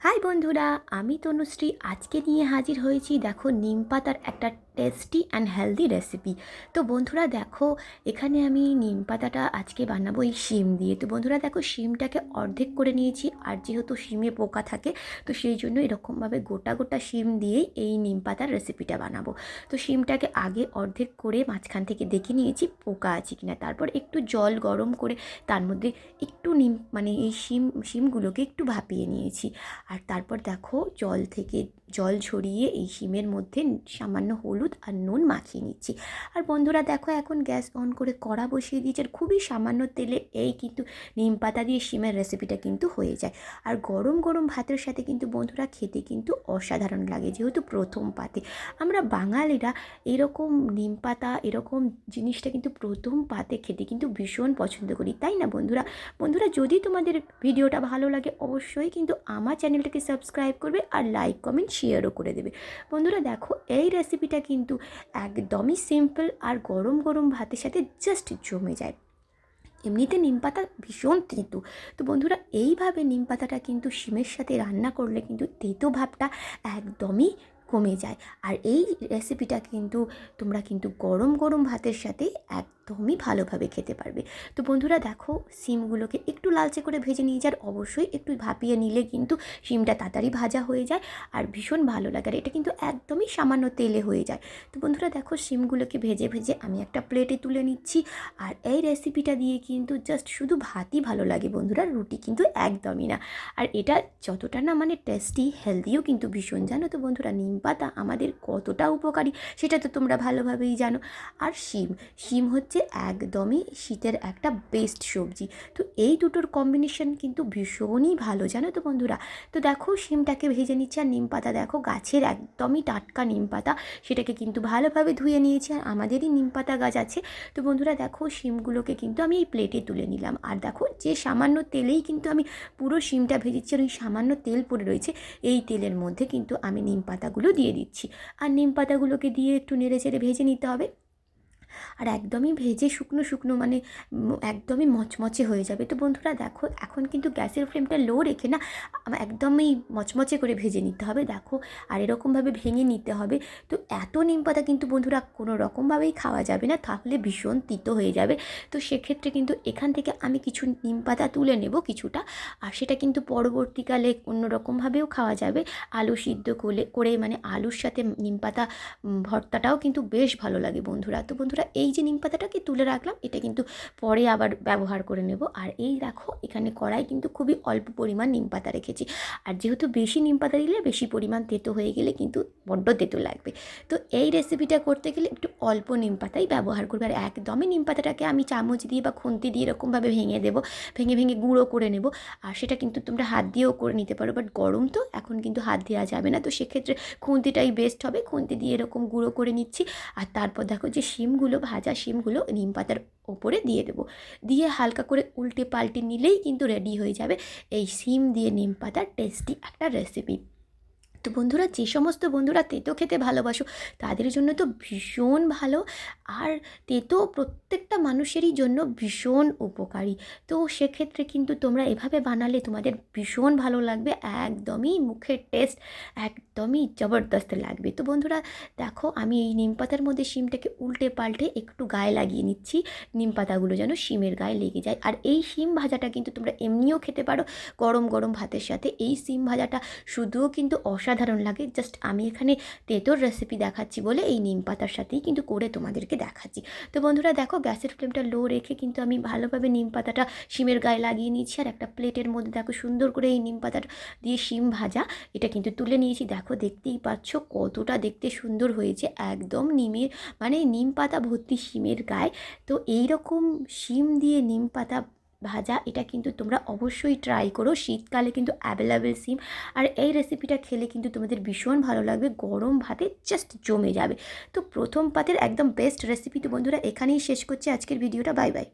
High বন্ধুরা, আমি তনুশ্রী আজকে নিয়ে হাজির হয়েছি। দেখো, নিম পাতার একটা টেস্টি অ্যান্ড হেলদি রেসিপি। তো বন্ধুরা দেখো, এখানে আমি নিম পাতাটা আজকে বানাবো এই শিম দিয়ে। তো বন্ধুরা দেখো, শিমটাকে অর্ধেক করে নিয়েছি, আর যেহেতু শিমে পোকা থাকে তো সেই জন্য এরকমভাবে গোটা গোটা শিম দিয়েই এই নিম পাতার রেসিপিটা বানাবো। তো শিমটাকে আগে অর্ধেক করে মাঝখান থেকে দেখে নিয়েছি পোকা আছে কিনা, তারপর একটু জল গরম করে তার মধ্যে একটু নিম এই শিমগুলোকে একটু ভাপিয়ে নিয়েছি। আর তারপর দেখো, জল থেকে জল ঝরিয়ে এই শিমের মধ্যে সামান্য হলুদ আর নুন মাখিয়ে নিচ্ছি। আর বন্ধুরা দেখো, এখন গ্যাস অন করে কড়া বসিয়ে দিয়েছি, আর খুবই সামান্য তেলে এই কিন্তু নিম পাতা দিয়ে শিমের রেসিপিটা কিন্তু হয়ে যায়। আর গরম গরম ভাতের সাথে কিন্তু বন্ধুরা খেতে কিন্তু অসাধারণ লাগে, যেহেতু প্রথম পাতে আমরা বাঙালিরা এরকম নিম পাতা এরকম জিনিসটা কিন্তু প্রথম পাতে খেতে কিন্তু ভীষণ পছন্দ করি, তাই না বন্ধুরা? বন্ধুরা, যদি তোমাদের ভিডিওটা ভালো লাগে অবশ্যই কিন্তু আমার চ্যানেলটাকে সাবস্ক্রাইব করবে আর লাইক কমেন্ট শেয়ারও করে দেবে। বন্ধুরা দেখো, এই রেসিপিটা কিন্তু একদমই সিম্পল আর গরম গরম ভাতের সাথে জাস্ট জমে যায়। এমনিতে নিম পাতা ভীষণ তেঁতো, তো বন্ধুরা এইভাবে নিম পাতাটা কিন্তু শিমের সাথে রান্না করলে কিন্তু তেঁতো ভাবটা একদমই কমে যায়। আর এই রেসিপিটা কিন্তু তোমরা কিন্তু গরম গরম ভাতের সাথে একদমই ভালোভাবে খেতে পারবে। তো বন্ধুরা দেখো, শিমগুলোকে একটু লালচে করে ভেজে নিয়ে যার, অবশ্যই একটু ভাপিয়ে নিলে কিন্তু শিমটা তাড়াতাড়ি ভাজা হয়ে যায় আর ভীষণ ভালো লাগে। আর এটা কিন্তু একদমই সামান্য তেলে হয়ে যায়। তো বন্ধুরা দেখো, শিমগুলোকে ভেজে ভেজে আমি একটা প্লেটে তুলে নিচ্ছি। আর এই রেসিপিটা দিয়ে কিন্তু জাস্ট শুধু ভাতই ভালো লাগে বন্ধুরা, রুটি কিন্তু একদমই না। আর এটা যতটা না টেস্টি, হেলদিও কিন্তু ভীষণ, জানো তো বন্ধুরা? নিম পাতা আমাদের কতটা উপকারী সেটা তো তোমরা ভালোভাবেই জানো। আর শিম হচ্ছে একদমই শীতের একটা বেস্ট সবজি। তো এই দুটোর কম্বিনেশন কিন্তু ভীষণই ভালো, জানো তো বন্ধুরা? তো দেখো, শিমটাকে ভেজে নিচ্ছে, আর নিম পাতা দেখো গাছের একদমই টাটকা নিম পাতা, সেটাকে কিন্তু ভালোভাবে ধুয়ে নিয়েছি। আর আমাদেরই নিম পাতা গাছ আছে। তো বন্ধুরা দেখো, শিমগুলোকে কিন্তু আমি এই প্লেটে তুলে নিলাম। আর দেখো, যে সামান্য তেলেই কিন্তু আমি পুরো শিমটা ভেজেছি, আর ওই সামান্য তেল পড়ে রয়েছে এই তেলের মধ্যে কিন্তু আমি নিম পাতাগুলো দিয়ে দিচ্ছি। আর নিম পাতাগুলোকে দিয়ে একটু নেড়ে চেড়ে ভেজে নিতে হবে। আর একদমই ভেজে শুকনো শুকনো একদমই মচমচে হয়ে যাবে। তো বন্ধুরা দেখো, এখন কিন্তু গ্যাসের ফ্লেমটা লো রেখে না একদমই মচমচে করে ভেজে নিতে হবে। দেখো, আর এরকমভাবে ভেঙে নিতে হবে। তো এত নিম পাতা কিন্তু বন্ধুরা কোনো রকমভাবেই খাওয়া যাবে না, তাহলে ভীষণ তিতো হয়ে যাবে। তো সেক্ষেত্রে কিন্তু এখান থেকে আমি কিছু নিম পাতা তুলে নেব কিছুটা, আর সেটা কিন্তু পরবর্তীকালে অন্য রকমভাবেও খাওয়া যাবে। আলু সিদ্ধ করে আলুর সাথে নিম পাতা ভর্তাটাও কিন্তু বেশ ভালো লাগে বন্ধুরা। তো বন্ধুরা, এই যে নিম পাতাটাকে তুলে রাখলাম, এটা কিন্তু পরে আবার ব্যবহার করে নেব। আর এই দেখো, এখানে কড়াই কিন্তু খুবই অল্প পরিমাণ নিম পাতা রেখেছি। আর যেহেতু বেশি নিম পাতা দিলে বেশি পরিমাণ তেতো হয়ে গেলে কিন্তু বড্ড তেতো লাগবে। তো এই রেসিপিটা করতে গেলে একটু অল্প নিম পাতাই ব্যবহার করবে। আর একদমই নিম পাতাটাকে আমি চামচ দিয়ে বা খুন্তি দিয়ে এরকমভাবে ভেঙে দেবো, ভেঙে ভেঙে গুঁড়ো করে নেব। আর সেটা কিন্তু তোমরা হাত দিয়েও করে নিতে পারো, বাট গরম তো এখন কিন্তু হাত দেওয়া যাবে না। তো সেক্ষেত্রে খুন্তিটাই বেস্ট হবে, খুন্তি দিয়ে এরকম গুঁড়ো করে নিচ্ছি। আর তারপর দেখো, যে শিমগুলো ভাজা শিমগুলো নিম পাতার ওপরে দিয়ে দেবো, দিয়ে হালকা করে উল্টে পাল্টে নিলেই কিন্তু রেডি হয়ে যাবে এই শিম দিয়ে নিম পাতার টেস্টি একটা রেসিপি। তো বন্ধুরা, যে সমস্ত বন্ধুরা তেতো খেতে ভালোবাসো তাদের জন্য তো ভীষণ ভালো। আর তেতো প্রত্যেকটা মানুষেরই জন্য ভীষণ উপকারী। তো সেক্ষেত্রে কিন্তু তোমরা এভাবে বানালে তোমাদের ভীষণ ভালো লাগবে, একদমই মুখের টেস্ট একদমই জবরদস্ত লাগবে। তো বন্ধুরা দেখো, আমি এই নিম পাতার মধ্যে শিমটাকে উল্টে পাল্টে একটু গায়ে লাগিয়ে নিচ্ছি, নিম পাতাগুলো যেন শিমের গায়ে লেগে যায়। আর এই শিম ভাজাটা কিন্তু তোমরা এমনিও খেতে পারো গরম গরম ভাতের সাথে। এই শিম ভাজাটা শুধুও কিন্তু অসাধারণ লাগে, জাস্ট আমি এখানে তেঁতোর রেসিপি দেখাচ্ছি বলে এই নিম পাতার সাথেই কিন্তু করে তোমাদেরকে দেখাচ্ছি। তো বন্ধুরা দেখো, গ্যাসের ফ্লেমটা লো রেখে কিন্তু আমি ভালোভাবে নিম পাতাটা শিমের গায়ে লাগিয়ে নিয়েছি। আর একটা প্লেটের মধ্যে দেখো সুন্দর করে এই নিম পাতাটা দিয়ে শিম ভাজা এটা কিন্তু তুলে নিয়েছি। দেখো, দেখতেই পাচ্ছ কতটা দেখতে সুন্দর হয়েছে, একদম নিম পাতা ভর্তি শিমের গায়ে। তো এইরকম শিম দিয়ে নিম পাতা ভাজা এটা কিন্তু তোমরা অবশ্যই ট্রাই করো, শীতকালে কিন্তু অ্যাভেলেবেল শিম। আর এই রেসিপিটা খেলে কিন্তু তোমাদের ভীষণ ভালো লাগবে, গরম ভাতে জাস্ট জমে যাবে। তো প্রথম পাতের একদম বেস্ট রেসিপি। তো বন্ধুরা, এখানেই শেষ করছি আজকের ভিডিওটা। Bye bye.